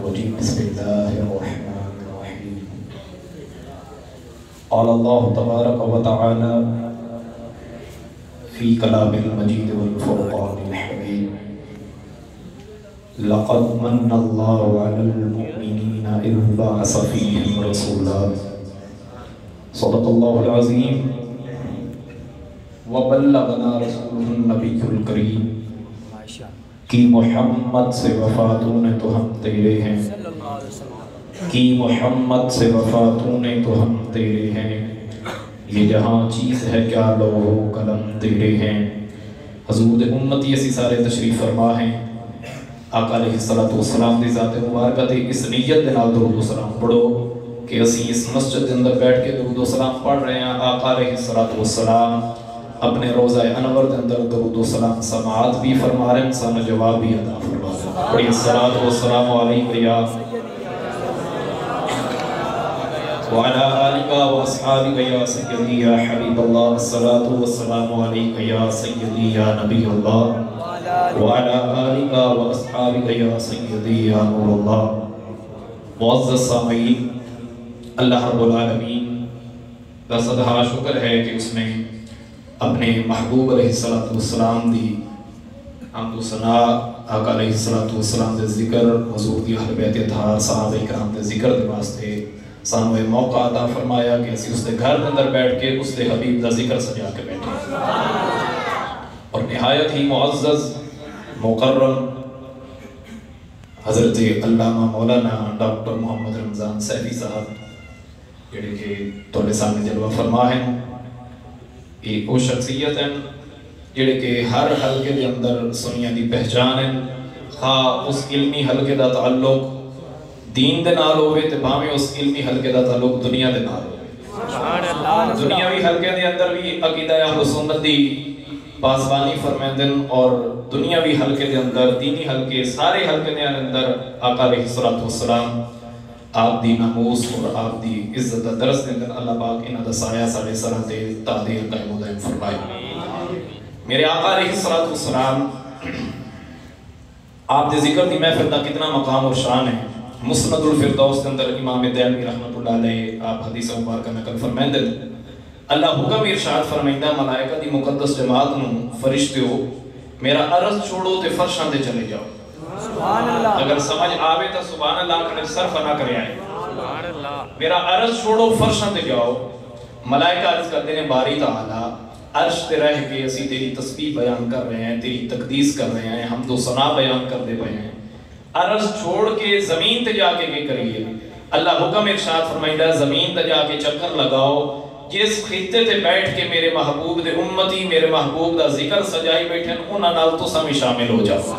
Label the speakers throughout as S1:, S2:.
S1: الرجيم بسم الله الرحمن الرحيم قال الله تبارك وتعالى في كلام المجيد والفرقان الحميد لقد من الله على المؤمنين إذ بعث فيهم رسولا صدق الله العظيم وبلغنا رسوله النبي الكريم کی محمد سے وفاتوں نے تو ہم تیرے ہیں کی محمد سے وفاتوں نے تو ہم تیرے ہیں یہ جہاں چیز ہے کیا لوح و قلم تیرے ہیں حضور دے امتی اسی سارے تشریف فرما ہیں آقا علیہ السلام دی ذات مبارکہ دی اس نیت دے نال درود و سلام پڑھو کہ اسی اس مسجد دے اندر بیٹھ کے درود و سلام پڑھ رہے ہیں آقا علیہ السلام اپنے روزہ انور دے اندر درود و سلام سماعت بھی فرما رہے ہیں سانو جواب بھی عطا فرما رہے ہیں بڑی الصلاۃ والسلام علیک یا وعلى آلك وأصحابك يا سيدي يا حبيب الله الصلاة والسلام عليك يا سيدي يا نبي الله وعلى آلك وأصحابك يا سيدي يا نور الله معزز سامعین اللہ رب العالمین کا صدہ شکر ہے کہ اس نے اپنے محبوب علیہ السلام دی حمد و ثنا آقا علیہ السلام دے ذکر حضور دی اہل بیت اطہار صحابہ کرام دے ذکر دے واسطے سانو ایک موقع عطا فرمایا کہ اسی اس دے گھر دے اندر بیٹھ کے اس دے حبیب دا ذکر سجا کے بیٹھے اور نہایت ہی معزز مکرم حضرت علامہ مولانا ڈاکٹر محمد رمضان سیفی صاحب جڑے کہ تھوڑے سامنے جلوہ فرما ہیں یہ وہ شخصیت ہیں جڑے کہ ہر حلقے دے اندر سنیاں دی پہچان ہیں خواہ اس علمی حلقے دا تعلق دین دے نال ہوئے تے بھاویں اس علمی حلقے دا تعلق دنیا دے نال ہوئے دنیاوی حلقے دے اندر بھی عقیدہ اہل سنت دی پاسبانی فرمیندن اور دنیاوی حلقے دے اندر دینی حلقے سارے حلقے دے اندر آقا علیہ السلام آپ دی ناموس اور آپ دی عزت دا درس دے اندر اللہ پاک انہاں دا سایہ ساڑے سرہ دے تعدیر قائم و دائم فرمائے میرے آقا علیہ السلام آپ دے ذکر دی محفل دا کتنا مقام اور شان ہے مسند الفردوس کے اندر امام دہلوی رحمت اللہ علیہ آپ حدیث مبارکہ نقل فرمائندے اللہ حکم ارشاد فرمائندہ ملائکہ دی مقدس جماعت نو فرشتیو میرا عرض چھوڑو تے فرشاں دے چلے جاؤ اگر سمجھ آوے تا سبحان اللہ کرے صرف نہ کرے آئے میرا عرض چھوڑو فرشاں دے جاؤ ملائکہ عرض کرتے ہیں باری تعالی عرش تے رہ کے اسی تیری تسبیح بیان کر رہے ہیں تیری تقدیس کر رہے ہیں حمد و ثنا بیان کر دے پئے ہیں عرض چھوڑ کے زمین تے جا کے کریے اللہ حکم ارشاد فرمائندہ زمین تے جا کے چکر لگاؤ جس خطے تے بیٹھ کے میرے محبوب دے امتی میرے محبوب دا ذکر سجائی بیٹھے انہاں نال تساں بھی شامل ہو جاؤ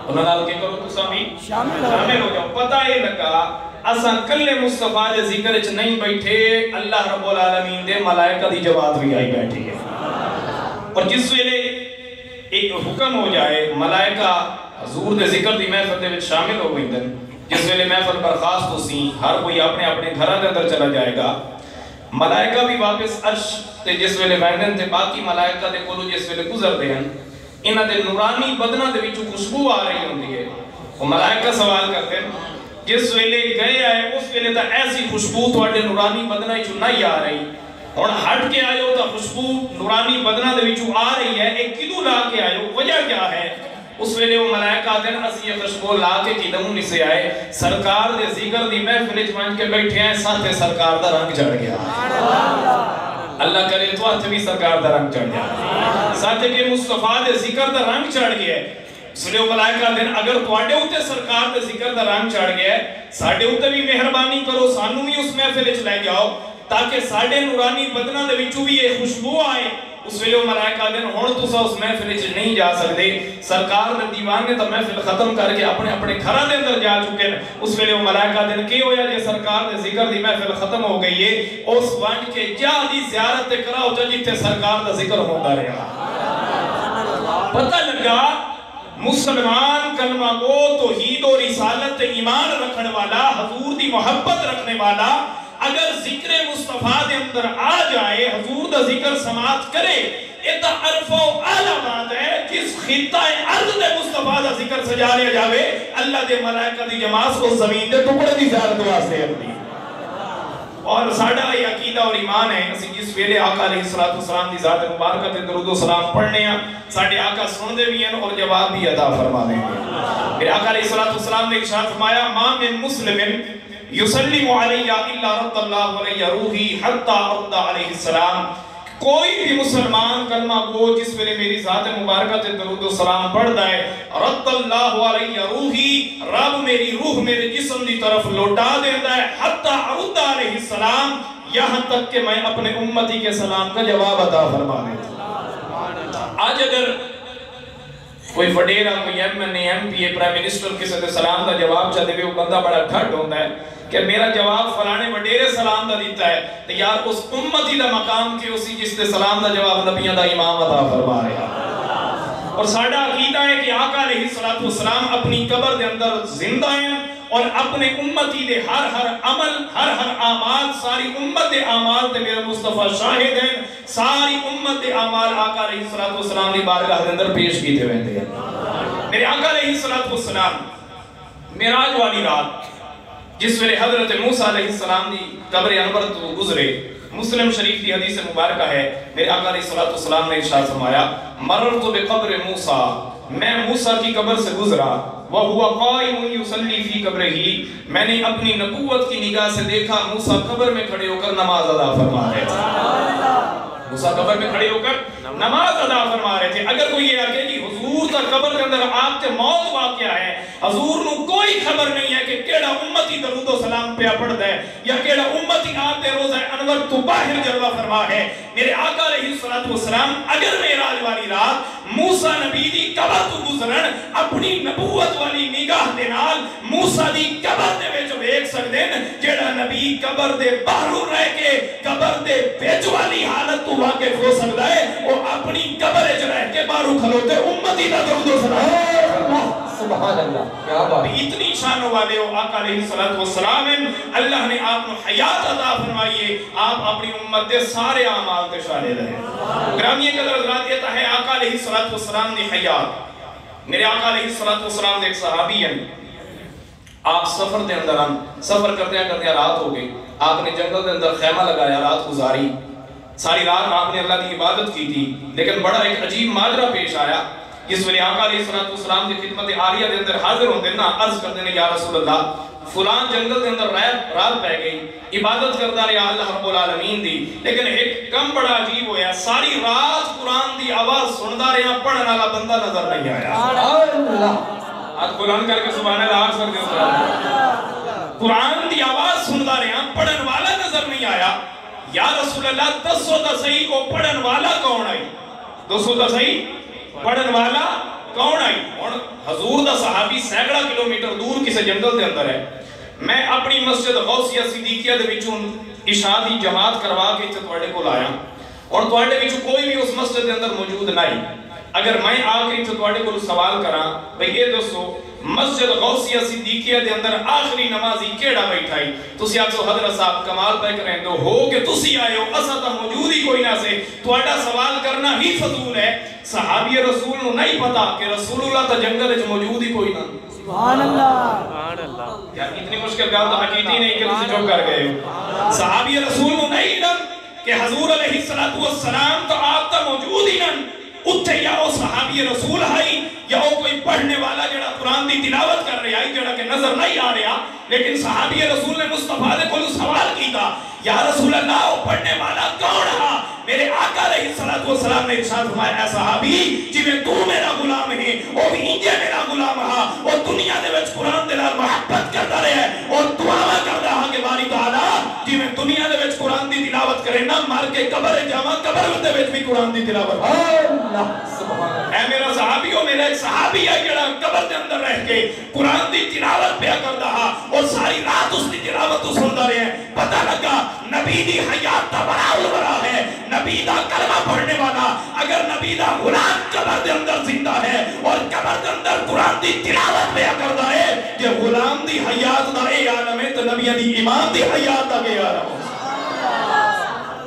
S1: انہاں نال کے کرو تساں بھی شامل ہو جاؤ پتہ یہ لگا اساں کلے مصطفیٰ دے ذکر وچ نہیں بیٹھے اللہ رب العالمین دے ملائکہ دی جماعت بھی آئی بیٹھی ہے اور جس ویلے ایک حکم ہو جائے ملائکہ حضور دے ذکر دی محفل دے وچ شامل ہو گئی دن جس ویلے محفل برخاست ہو سی ہر کوئی اپنے اپنے گھراں دے اندر چلا جائے گا ملائکہ بھی واپس عرش تے جس ویلے ویندن تے باقی ملائکہ دے کولو جس ویلے گزر دے ہیں انہاں دے نورانی بدنہ دے وچوں خوشبو آ رہی ہوندی ہے وہ ملائکہ سوال کرتے ہیں جس ویلے گئے آئے اس ویلے تا ایسی خوشبو تواڈے نورانی بدنہ وچوں نہیں آ رہی اور ہٹ کے آئے ہو تا خوشبو نورانی بدنہ دے وچوں آ رہی ہے ایک کدو لا کے آئے ہو وجہ کیا ہے اس ویلے وہ ملائکہ آتے ہیں اسی یہ خوشبو لا کے قدموں نہیں سے آئے سرکار دے ذکر دی محفل وچ مان کے بیٹھے ہیں ساتھ سرکار دا رنگ چڑھ گیا اللہ کرے تو ہاتھ بھی سرکار دا رنگ چڑھ گیا ساتھ کہ مصطفیٰ دے ذکر دا رنگ چڑھ گیا اس لئے وہ ملائکہ دن اگر تواڈے ہوتے سرکار دے ذکر دا رنگ چڑھ گیا ساڑھے ہوتے بھی مہربانی کرو سانو بھی اس محفل وچ لے جاؤ تاکہ ساڑھے نورانی بدنہ دے وچوں بھی یہ خوشبو آئے اس ویلے وہ ملائکہ دن ہون تسا اس محفل وچ نہیں جا سکتے سرکار دے دیوان نے تو محفل ختم کر کے اپنے اپنے گھراں دے اندر جا چکے ہیں اس ویلے وہ ملائکہ دن کی ہویا جے سرکار دے ذکر دی محفل ختم ہو گئی ہے اس وانڈ کے جا دی زیارت تے کراؤ جتھے سرکار دا ذکر ہوندا رہا پتہ لگا مسلمان کلمہ گو توحید و رسالت ایمان رکھنے والا حضور دی محبت رکھنے والا اگر ذکر مصطفیٰ دے اندر آ جائے حضور دا ذکر سماعت کرے ایتا عرف و اعلیٰ بات ہے جس خطہ ارض دے مصطفیٰ دا ذکر سجا لیا جاوے اللہ دے ملائکہ دی جماعت کو زمین دے ٹکڑے دی زیارت واسطے اپنی اور ساڑھا یہ عقیدہ اور ایمان ہے اسی جس ویلے آقا علیہ السلام دی ذات مبارکہ تے درود و سلام پڑھنے ہیں ساڑھے آقا سن دے بھی ہیں اور جواب بھی عطا فرما دیں گے پھر آقا علیہ السلام نے ارشاد فرمایا ما من مسلم یسلم علی الا رد اللہ علی روحی حتی ارد علیہ السلام کوئی بھی مسلمان کلمہ گو جس ویلے میری ذات مبارکہ تے درود و سلام پڑھتا ہے رد اللہ علی روحی رب میری روح میرے جسم دی طرف لوٹا دیتا ہے حتی ارد علیہ السلام یہاں تک کہ میں اپنے امتی کے سلام کا جواب عطا فرما دیتا ہوں آج اگر کوئی وڈیرا کوئی M N A M P A prime minister کسی دے سلام کا جواب چاہتے ہوئے وہ بندہ بڑا ٹھٹ ہوتا ہے کہ میرا جواب فلانے وڈیرے سلام دا دیتا ہے تو یار اس امتی دا مقام کے اسی جس دے سلام دا جواب نبیان دا امام عطا فرما رہا اور ساڑھا عقیدہ ہے کہ آقا علیہ السلام اپنی قبر دے اندر زندہ ہیں اور اپنے امتی دے ہر عمل ہر اعمال ساری امت دے اعمال تے میرے مصطفیٰ شاہد ہیں ساری امت دے اعمال آقا علیہ السلام دی بارگاہ دے اندر پیش کیتے ہوئے ہیں میرے آقا علیہ السلام معراج والی رات جس ویلے حضرت موسیٰ علیہ السلام دی قبر انور تو گزرے مسلم شریف کی حدیث مبارکہ ہے میرے آقا علیہ السلام نے ارشاد فرمایا مررت بقبر موسیٰ میں موسیٰ کی قبر سے گزرا وَهُوَ قَائِمٌ يُصَلِّي فِي قَبْرِهِ میں نے اپنی نبوت کی نگاہ سے دیکھا موسیٰ قبر میں کھڑے ہو کر نماز ادا فرما رہے تھے موسیٰ قبر میں کھڑے ہو کر نماز ادا فرما رہے تھے اگر کوئی یہ آگے کہ حضور تا قبر کے اندر آپ کے موت واقعہ ہے حضور نو کوئی خبر نہیں ہے کہ کیڑا امتی درود و سلام پہ پڑھ دے یا کیڑا امتی آپ دے روزہ انور تو باہر جلوہ فرما ہے میرے آقا علیہ السلام اگر معراج والی رات موسیٰ نبی دی قبر تو گزرن اپنی نبوت والی نگاہ دے نال موسیٰ دی قبر دے وچ ویکھ سکدے جیڑا نبی قبر دے باہر رہ کے قبر دے وچ والی حالت تو واقف ہو سکدا ہے وہ اپنی قبر وچ رہ کے باہر کھلوتے امتی دا درود و سلام سبحان اللہ کیا بات اتنی شان والے ہو آقا علیہ السلام اللہ نے آپ کو حیات عطا فرمائیے آپ اپنی امت دے سارے اعمال تے شامل رہے گرامی قدر حضرات یہ ہے آقا علیہ السلام دی حیات میرے آقا علیہ السلام دے ایک صحابی ہیں آپ سفر دے اندر سفر کرتے رات ہو گئی آپ نے جنگل دے اندر خیمہ لگایا رات گزاری ساری رات آپ نے اللہ کی عبادت کی تھی لیکن بڑا ایک عجیب ماجرا پیش آیا جس ویلے آقا علیہ السلام کی خدمت عالیہ دے اندر حاضر ہوندے نا عرض کرتے ہیں یا رسول اللہ فلان جنگل دے اندر رات پہ گئی عبادت کرتا رہا اللہ رب العالمین دی لیکن ایک کم بڑا عجیب ہویا ساری رات قرآن دی آواز سندا رہا پڑھن والا بندہ نظر نہیں آیا آج قرآن کر کے سبحان اللہ آج کر کے قرآن دی آواز سندا رہا پڑھن والا نظر نہیں آیا یا رسول اللہ دسو تا صحیح کو پڑھن والا کون آئی دسو تا صحیح پڑھن والا کون آئی اور حضور دا صحابی سینکڑا کلومیٹر دور کسی جنگل دے اندر ہے میں اپنی مسجد غوثیہ صدیقیہ دے وچوں اشادی جماعت کروا کے اتنے توڑے کو لایا اور توڑے وچوں کوئی بھی اس مسجد دے اندر موجود نہیں اگر میں آگے اتنے توڑے کو سوال کرا بھئی یہ دوستو مسجد غوثیہ صدیقیہ دے اندر آخری نمازی کیڑا بیٹھائی تسی آپ سو حضرت صاحب کمال پہ کریں دو ہو کہ تسی آئے ہو اسا تا موجود ہی کوئی نہ سے توڑا سوال کرنا ہی فضول ہے صحابی رسول نو نہیں پتا کہ رسول اللہ تا جنگل جو موجود ہی کوئی نہ سبحان اللہ یار اتنی مشکل گال تو حقیقی نہیں کہ تسی جو کر گئے ہو صحابی رسول نو نہیں ڈن کہ حضور علیہ السلام تو آپ تا موجود ہی نہ اتھے یا وہ صحابی رسول آئی یا وہ کوئی پڑھنے والا جڑا قرآن دی تلاوت کر رہے آئی جڑا کہ نظر نہیں آ رہا لیکن صحابی رسول نے مصطفیٰ نے کوئی سوال کی تھا یا رسول اللہ وہ پڑھنے والا کون ہے میرے آقا علیہ السلام نے ارشاد فرمایا اے صحابی جویں تو میرا غلام ہے وہ بھی انجے میرا غلام ہے وہ دنیا دے وچ قرآن دے نال محبت کرتا رہے ہے اور دعا کرتا ہے کہ باری تعالی جویں دنیا دے وچ قرآن دی تلاوت کرے نہ مر کے قبر جاواں قبر دے وچ بھی قرآن دی تلاوت اللہ سبحان اللہ اے میرا صحابی ہو میرا ایک صحابی ہے جڑا قبر دے اندر رہ کے قرآن دی تلاوت پہ کرتا ہے اور ساری رات اس دی تلاوت سنتا رہے ہیں پتہ لگا نبی دی حیات تا بڑا البرا ہے نبی دا کلمہ پڑھنے والا اگر نبی دا غلام قبر دے اندر زندہ ہے اور قبر دے اندر قرآن دی تلاوت پہ کرتا ہے کہ غلام دی حیات دا اے عالم ہے تو نبیوں دی امام دی حیات دا کے عالم ہو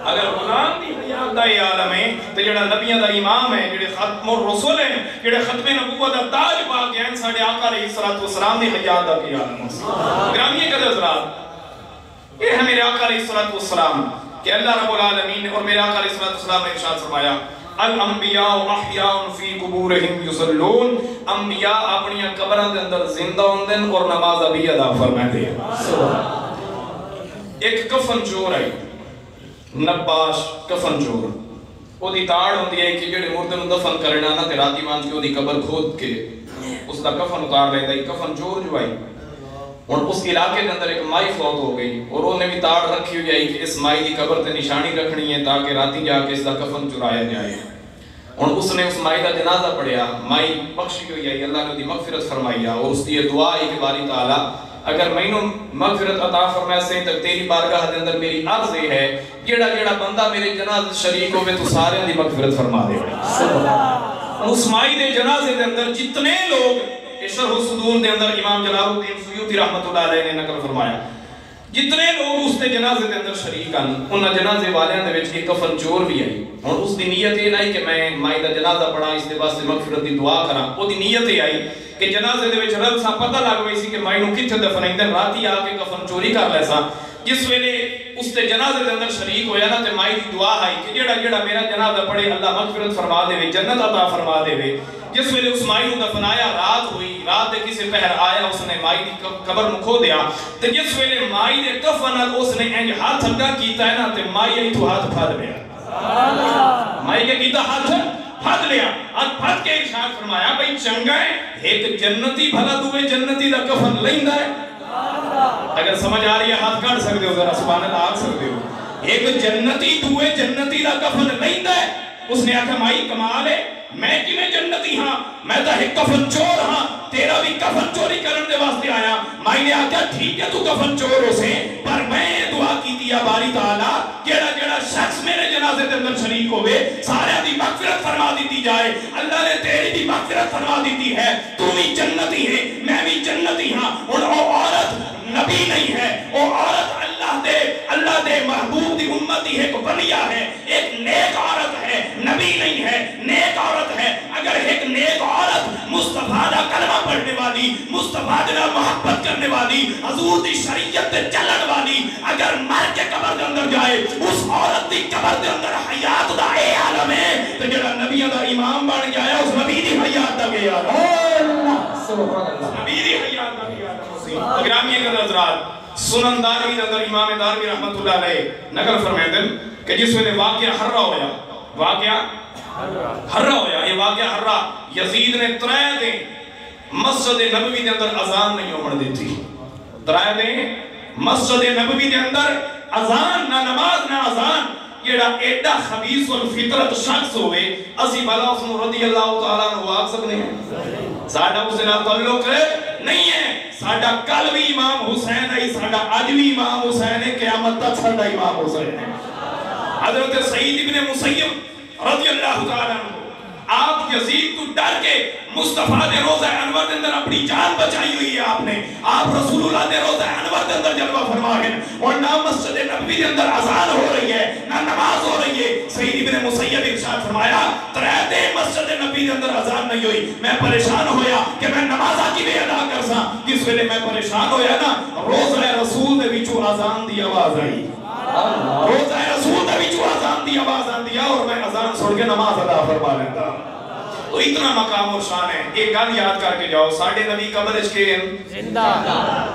S1: اگر غلام دی حیات دا یہ عالم ہے تو جڑا نبیوں دا امام ہے جڑے ختم الرسول ہیں جڑے ختم نبوت دا تاج پا کے ہیں ساڑھے آقا علیہ السلام دی حیات دا کے عالم ہو گرامی قدر حضرات یہ ہے میرے آقا علیہ السلام کہ اللہ رب العالمین اور میرے آقا علیہ السلام نے ارشاد فرمایا الانبیاء احیاء فی قبورہم یصلون انبیاء اپنی قبروں کے اندر زندہ ہوندے اور نماز بھی ادا فرماتے ہیں ایک کفن چور ہے نباش کفن چور وہ دی تاڑ ہوندی ہے کہ جڑے مردے نوں دفن کرنا نا تے راتی مان کے وہ دی قبر کھود کے اس دا کفن اتار لیندا ہے کفن چور جو ہے اور اس علاقے کے اندر ایک مائی فوت ہو گئی اور انہوں نے بھی تاڑ رکھی ہوئی ہے کہ اس مائی دی قبر تے نشانی رکھنی ہے تاکہ راتی جا کے اس دا کفن چرایا جائے اور اس نے اس مائی دا جنازہ پڑھیا مائی بخشی ہوئی ہے اللہ نے دی مغفرت فرمائی اور اس دی دعا ہے کہ باری تعالی اگر میں انہوں مغفرت عطا فرمائے سے تک تیری بارگاہ دے اندر میری عرض ہے جیڑا جیڑا بندہ میرے جنازے شریک ہوئے تو سارے دی مغفرت فرما دے اس مائی دے جنازے دے اندر جتنے لوگ شرح الصدور دے اندر امام جلال الدین سیوطی رحمت اللہ علیہ نے نقل فرمایا جتنے لوگ اس دے جنازے دے اندر شریک ہیں انہاں جنازے والیاں دے وچ ایک کفن چور بھی آئی اور اس دی نیت یہ نہیں کہ میں مائی دا جنازہ پڑھا اس دے واسطے مغفرت دی دعا کراں وہ دی نیت یہ آئی کہ جنازے دے وچ رب سا پتہ لگ وئی سی کہ مائی نوں کتھے دفنائندے راتی آ کے کفن چوری کر لے سا جس ویلے اس دے جنازے دے اندر شریک ہویا نا تے مائی دی دعا آئی کہ جیڑا جیڑا میرا جنازہ پڑھے اللہ مغفرت فرما دے جنت عطا فرما دے جس ویلے اس مائی نوں دفنایا رات ہوئی رات دے کسی پہر آیا اس نے مائی دی قبر نوں کھو دیا تے جس ویلے مائی دے کفن نال اس نے انج ہاتھ اگا کیتا ہے نا تے مائی ای تو ہاتھ پھڑ لیا سبحان اللہ مائی کے کیتا ہاتھ پھڑ لیا ہاتھ پھڑ کے ارشاد فرمایا بھئی چنگا ہے ایک جنتی بھلا دوے جنتی دا کفن لیندا ہے اگر سمجھ آ رہی ہے ہاتھ کاٹ سکتے ہو ذرا سبحان اللہ آگ سکتے ہو ایک جنتی دوے جنتی دا کفن لیندا ہے اس نے آکھا مائی کمال ہے میں کی میں جنتی ہاں میں تا ایک کفن چور ہاں تیرا بھی کفن چوری کرن دے واسطے آیا مائی نے آکھا ٹھیک ہے تو کفن چور ہو سے پر میں دعا کی دیا باری تعالیٰ کیڑا جڑا شخص میرے جنازے دے اندر شریک ہوئے سارے دی مغفرت فرما دیتی جائے اللہ نے تیری بھی مغفرت فرما دیتی ہے تو بھی جنتی ہے میں بھی جنتی ہاں اور وہ عورت نبی نہیں ہے وہ عورت اللہ دے محبوب دی امتی ہے کو بنیا ہے ایک نیک عورت ہے نبی نہیں ہے نیک عورت ہے اگر ایک نیک عورت مصطفیٰ دا کلمہ پڑھنے والی مصطفیٰ دا محبت کرنے والی حضور دی شریعت دے چلن والی اگر مر کے قبر دے اندر جائے اس عورت دی قبر دے اندر حیات دا اے عالم ہے تو جڑا نبیوں دا امام بن گیا اس نبی دی حیات دا گیا سبحان اللہ نبی دی حیات دا گیا گرامی قدر حضرات سنن داروی اندر امام داروی رحمت اللہ علیہ نقل فرمائے دن کہ جس ویلے واقعہ حرہ ہویا واقعہ حرہ ہویا یہ واقعہ حرہ یزید نے ترائے دیں مسجد نبوی دے اندر اذان نہیں ہومن دیتی ترائے دیں مسجد نبوی دے اندر اذان نہ نماز نہ اذان یہ ایڈا خبیث والفطرت شخص ہوئے اسی بلا اس نے رضی اللہ تعالیٰ نے وہ آگ سکنے ہیں ساڑھا اس نے تعلق نہیں ہے ساڑھا کل بھی امام حسین ہے ساڑھا آج بھی امام حسین ہے قیامت تک ساڑھا امام حسین ہے حضرت سعید ابن مسیب رضی اللہ تعالیٰ عنہ آپ یزید تو ڈر کے مصطفیٰ دے روزہ انور دے اندر اپنی جان بچائی ہوئی ہے آپ نے آپ رسول اللہ دے روزہ انور دے اندر جلوہ فرما ہے اور نہ مسجد نبوی دے اندر اذان ہو رہی ہے نہ نماز ہو رہی ہے سعید ابن مسیب ارشاد فرمایا ترہتے مسجد نبوی دے اندر اذان نہیں ہوئی میں پریشان ہویا کہ میں نمازہ کی بھی ادا کر سا جس ویلے میں پریشان ہویا نا روزہ رسول دے وچوں اذان دی آواز آئی روزہ رسول دے وچوں اذان دی آواز آندی اور میں اذان سن کے نماز ادا فرما لیتا تو اتنا مقام اور شان ہے ایک گل یاد کر کے جاؤ ساڑھے نبی قبر کے زندہ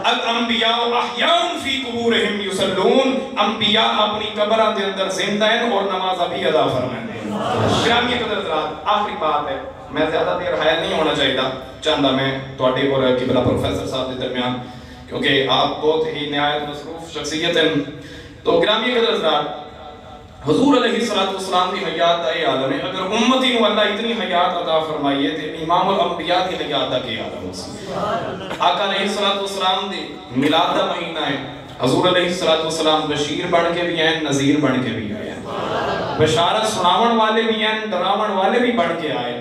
S1: الانبیاء احیاء فی قبورہم یصلون انبیاء اپنی قبرہ دے اندر زندہ ہیں اور نماز بھی ادا فرمائیں ہیں گرامی قدر حضرات آخری بات ہے میں زیادہ دیر حائل نہیں ہونا چاہیے چاہتا میں توڑے اور قبلہ پروفیسر صاحب دے درمیان کیونکہ آپ بہت ہی نہایت مصروف شخصیت ہیں تو گرامی قدر حضرات حضور علیہ السلام کی حیات دا یہ عالم ہے اگر امتی نو اللہ اتنی حیات عطا فرمائیے تو امام الانبیاء کی حیات دا کی عالم ہے آقا علیہ السلام دی میلاد دا مہینہ ہے حضور علیہ السلام بشیر بن کے بھی ہیں نذیر بن کے بھی آئے بشارت سناون والے بھی ہیں ڈراون والے بھی بن کے آئے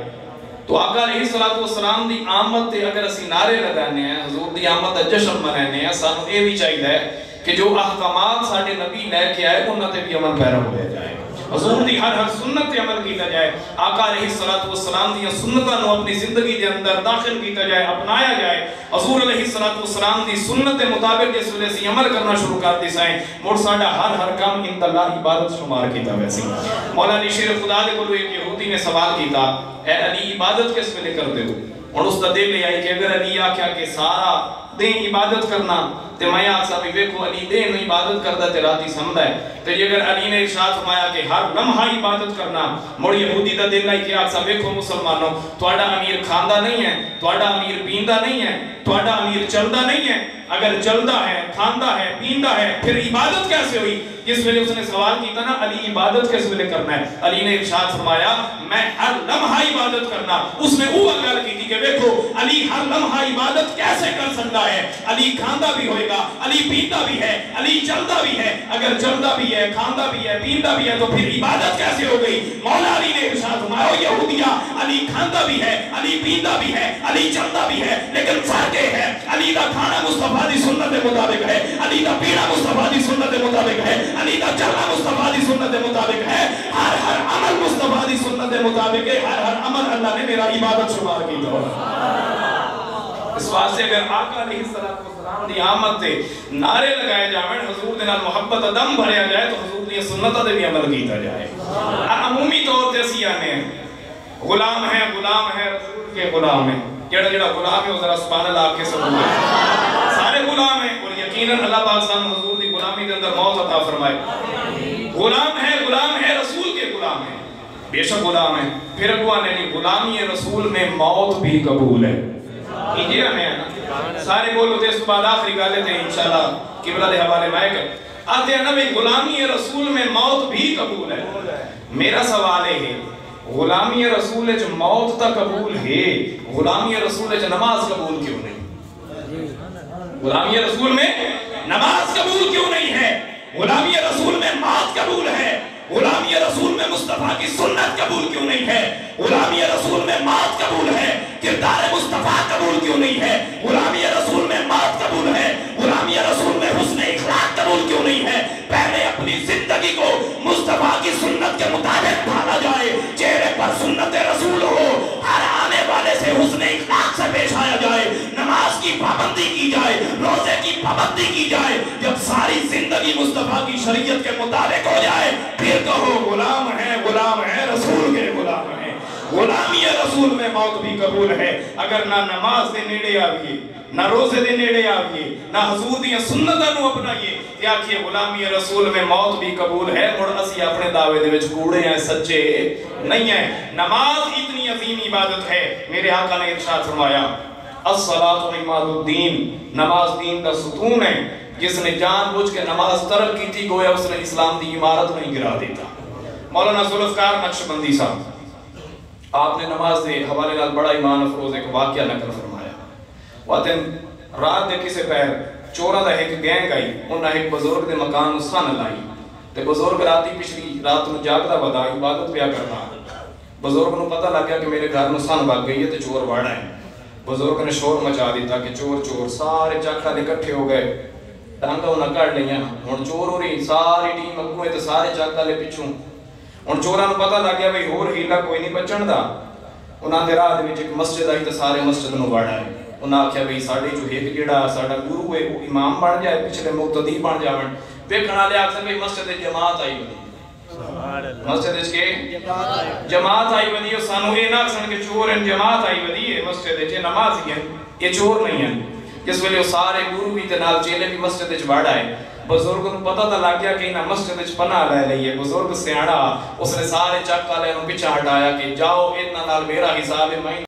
S1: تو آقا علیہ السلام دی آمد تے اگر اسی نعرے لگانے ہیں، حضور دی آمد دا جشن منانے ہیں، سانو اے بھی چاہیے ہے کہ جو احکامات ساڑھے نبی لے کے آئے انہاں تے بھی عمل پیرا ہو جائے، حضور دی ہر سنت تے عمل کیتا جائے، آقا علیہ السلام دی سنتاں نو اپنی زندگی دے اندر داخل کیتا جائے، اپنایا جائے۔ حضور علیہ السلام دی سنت مطابق جس ویلے سی عمل کرنا شروع کر دی سائیں، مڑ ساڈا ہر کام عند اللہ عبادت شمار کیتا ویسی۔ مولا علی شیر خدا دے کولو ایک یہودی نے سوال کیتا، اے علی عبادت کس ویلے کرتے ہو؟ اور اس دا دل لے آئی کہ اگر علی آکھیا کہ سارا دین عبادت کرنا تے میں آکھا بھی ویکھو علی دین عبادت کردا تے راتی سمجھدا ہے، تے اگر علی نے ارشاد فرمایا کہ ہر لمحہ عبادت کرنا، مڑ یہودی دا دل لائی کہ آکھا ویکھو مسلمانوں، تہاڈا امیر کھاندا نہیں ہے، تہاڈا امیر پیندا نہیں ہے، تہاڈا امیر چلدا نہیں ہے، اگر چلدا ہے، کھاندا ہے، پیندا ہے، پھر عبادت کیسے ہوئی؟ جس ویلے اس نے سوال کیتا نا علی عبادت کس ویلے کرنا ہے، علی نے ارشاد فرمایا میں ہر لمحہ عبادت کرنا۔ اس نے وہ گل کی تھی کہ دیکھو علی ہر لمحہ عبادت کیسے کر سکتا ہے، علی کھاندا بھی ہوئے گا، علی پیندا بھی ہے، علی چلدا بھی ہے، اگر چلدا بھی ہے، کھاندا بھی ہے، پیندا بھی ہے تو پھر عبادت کیسے ہو گئی؟ مولا علی نے ارشاد فرمایا یہودیہ علی کھاندا بھی ہے، علی پیندا بھی ہے، علی چلدا بھی ہے، لیکن فرق یہ ہے علی دا کھانا مصطفیٰ دی سنت کے مطابق ہے، علی دا پینا مصطفیٰ دی سنت کے مطابق ہے، علی دا چلنا مصطفیٰ دی سنت کے مطابق ہے، ہر عمل مصطفیٰ دی سنت کے مطابق ہے، ہر عمل اللہ نے میرا عبادت شمار کی تو اس واسطے اگر آقا علیہ السلام دی آمد تے نعرے لگائے جائیں، حضور دے نال محبت دم بھریا جائے تو حضور دی سنتہ دے بھی عمل کیتا جائے۔ عمومی طور تے اسی آنے ہیں غلام ہے رسول کے غلام ہیں، جڑا غلام ہے وہ ذرا سبحان اللہ آپ کے سبب ہے، سارے غلام ہیں اور یقیناً اللہ پاک صاحب حضور دی غلامی کے اندر موت عطا فرمائے۔ غلام ہے رسول کے غلام ہے، بے شک غلام ہے، پھر اگوانے نہیں غلامی رسول میں موت بھی قبول ہے۔ یہ ہمیں ہے نا سارے بولو تھے اس بعد آخری گالے تھے انشاءاللہ قبلہ دے حوالے میں کر آتے ہیں نا بھئی غلامی رسول میں موت بھی قبول ہے۔ میرا سوال ہے غلامی رسول جو موت تا قبول ہے، غلامی رسول جو نماز قبول کیوں نہیں؟ غلامی رسول میں نماز قبول کیوں نہیں ہے؟ غلامی رسول میں موت قبول ہے، غلامی رسول میں مصطفیٰ کی سنت قبول کیوں نہیں ہے؟ غلامی رسول میں موت قبول ہے، کردار مصطفیٰ قبول کیوں نہیں ہے؟ غلامی رسول میں موت قبول ہے، غلامی رسول میں حسن اخلاق قبول کیوں نہیں ہے؟ پہلے اپنی زندگی کو مصطفیٰ کی سنت کے مطابق ڈھالا جائے، چہرے پر سنت رسول ہو، ہر آنے والے سے حسن اخلاق سے پیش آیا جائے، نماز کی پابندی کی جائے، روزے کی پابندی کی جائے، جب ساری زندگی مصطفیٰ کی شریعت کے مطابق ہو جائے پھر کہو غلام ہے رسول کے غلام ہیں۔ غلامی رسول میں موت بھی قبول ہے، اگر نہ نماز دے نیڑے آئیے، نہ روزے دے نیڑے آئیے، نہ حضور دی سنتاں نو اپنائیے، کیا کہ غلامی رسول میں موت بھی قبول ہے۔ اور اسی اپنے دعوے دے وچ کوڑے ہیں، سچے نہیں ہیں۔ نماز اتنی عظیم عبادت ہے، میرے آقا نے ارشاد فرمایا الصلاۃ عماد الدین، نماز دین کا ستون ہے، جس نے جان بوجھ کے نماز ترک کی تھی گویا اس نے اسلام دی عمارت نہیں گرا دیتا۔ مولانا ذوالفقار نقشبندی صاحب آپ نے نماز دے حوالے نال بڑا ایمان افروز ایک واقعہ نقل فرمایا۔ واتن رات دے کسے پیر چوراں دا ایک گینگ آئی، انہاں ایک بزرگ دے مکان نو سن لائی تے بزرگ راتی پچھلی رات نو جاگدا ودا عبادت پیا کرنا۔ بزرگ نو پتہ لگ گیا کہ میرے گھر نو سن بھگ گئی ہے تے چور واڑا ہے۔ بزرگ نے شور مچا دیتا کہ چور سارے چاکھا دے اکٹھے ہو گئے، ڈانگا انہاں کڑ لیا، ہن چور ہو رہی ساری ٹیم اگوں تے سارے چاکھا لے پچھوں۔ ہن چوراں نو پتہ لگ گیا بھئی ہور ہیلا کوئی نہیں بچن دا۔ انہاں دے راہ دے وچ ایک مسجد آئی تے سارے مسجد نو واڑا ہے۔ انہاں آکھیا بھئی ساڈے جو ایک جڑا ساڈا گرو ہے وہ امام بن جائے، پچھلے مقتدی بن جاون۔ ویکھن والے آکھن بھئی مسجد جماعت آئی ودی، مسجد وچ کے جماعت آئی ودی، سانو اے نہ سن کہ چور ہیں، جماعت آئی ودی ہے مسجد وچ، نمازی ہیں، یہ چور نہیں ہیں۔ جس ویلے سارے گرو بھی تے نال چیلے بھی مسجد وچ واڑا ہے۔ بزرگ نو پتہ تھا لگ گیا کہ انہاں مسجد وچ پناہ لے لئی ہے۔ بزرگ سیاڑا اس نے سارے چک والے نو پیچھے ہٹایا کہ جاؤ انہاں نال میرا حساب ہے، میں